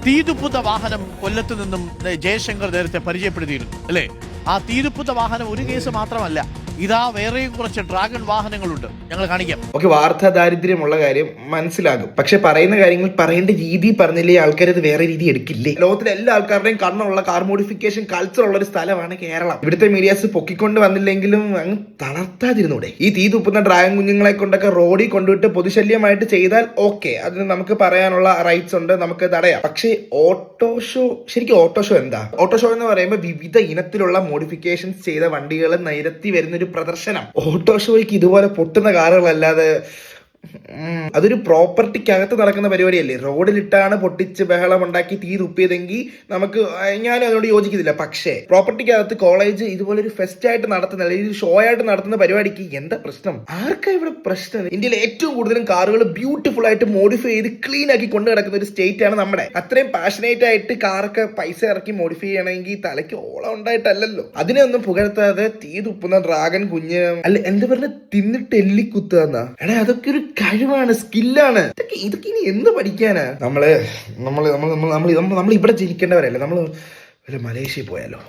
തീതുപ്പുന്ന വാഹനം കൊല്ലത്ത് നിന്നും ജയശങ്കർ നേരത്തെ പരിചയപ്പെടുത്തിയിരുന്നു അല്ലേ? ആ തീതുപ്പുന്ന വാഹനം ഒരു കേസ് മാത്രമല്ല, ഇതാ വേറെയും കുറച്ച് ഡ്രാഗൺ വാഹനങ്ങളുണ്ട്, ഞങ്ങൾ കാണിക്കാം. ഓക്കെ, വാർത്താ ദാരിദ്ര്യമുള്ള കാര്യം മനസ്സിലാകും. പക്ഷെ പറയുന്ന കാര്യങ്ങൾ പറയേണ്ട രീതി പറഞ്ഞില്ലേ ആൾക്കാർ അത് വേറെ രീതി എടുക്കില്ലേ? ലോകത്തിലെ എല്ലാ ആൾക്കാരുടെയും കണ്ണുള്ള കാർ മോഡിഫിക്കേഷൻ കൾച്ചർ ഉള്ള ഒരു സ്ഥലമാണ് കേരളം. ഇവിടുത്തെ മീഡിയാസ് പൊക്കിക്കൊണ്ട് വന്നില്ലെങ്കിലും അങ്ങ് തളർത്താതിരുന്നൂടെ? ഈ തീ തുപ്പുന്ന ഡ്രാഗൺ കുഞ്ഞുങ്ങളെ കൊണ്ടൊക്കെ റോഡിൽ കൊണ്ടുവിട്ട് പൊതുശല്യമായിട്ട് ചെയ്താൽ ഓക്കെ, അതിന് നമുക്ക് പറയാനുള്ള റൈറ്റ്സ് ഉണ്ട്, നമുക്ക് തടയാം. പക്ഷേ ഓട്ടോ ഷോ, ശരിക്കും ഓട്ടോ ഷോ എന്താ? ഓട്ടോ ഷോ എന്ന് പറയുമ്പോൾ വിവിധ ഇനത്തിലുള്ള മോഡിഫിക്കേഷൻസ് ചെയ്ത വണ്ടികൾ നിരത്തി വരുന്ന ഒരു പ്രദർശനം. ഓട്ടോ ഷോയ്ക്ക് ഇതുപോലെ പൊട്ടുന്ന കാറുകളല്ലാതെ അതൊരു പ്രോപ്പർട്ടിക്കകത്ത് നടക്കുന്ന പരിപാടിയല്ലേ? റോഡിലിട്ടാണ് പൊട്ടിച്ച് ബഹളം ഉണ്ടാക്കി തീ തുപ്പിയതെങ്കിൽ നമുക്ക്, ഞാനും അതിനോട് യോജിക്കുന്നില്ല. പക്ഷേ പ്രോപ്പർട്ടിക്കകത്ത് കോളേജ് ഇതുപോലെ ഒരു ഫെസ്റ്റ് ആയിട്ട് നടത്തുന്ന, അല്ലെങ്കിൽ ഷോ ആയിട്ട് നടത്തുന്ന പരിപാടിക്ക് എന്താ പ്രശ്നം? ആർക്കാ ഇവിടെ പ്രശ്നം? ഇന്ത്യയിൽ ഏറ്റവും കൂടുതലും കാറുകൾ ബ്യൂട്ടിഫുൾ ആയിട്ട് മോഡിഫൈ ചെയ്ത് ക്ലീൻ ആക്കി കൊണ്ടു കിടക്കുന്ന ഒരു സ്റ്റേറ്റ് ആണ് നമ്മുടെ. അത്രയും പാഷനേറ്റ് ആയിട്ട് കാറൊക്കെ പൈസ ഇറക്കി മോഡിഫൈ ചെയ്യണമെങ്കിൽ തലയ്ക്ക് ഓളം ഉണ്ടായിട്ടല്ലല്ലോ. അതിനെ ഒന്നും പുകഴ്ത്താതെ തീ തുപ്പുന്ന ഡ്രാഗൺ കുഞ്ഞ്, അല്ല എന്താ പറഞ്ഞ തിന്നിട്ട് എല്ലിക്കുത്തുന്ന, എടാ അതൊക്കെ ഒരു കഴിവാണ്, സ്കില്ലാണ്. ഇതൊക്കെ ഇനി എന്ത് പഠിക്കാനാ? നമ്മൾ ഇവിടെ ജനിക്കേണ്ടവരല്ലേ? നമ്മൾ മലേഷ്യയിൽ പോയാലോ?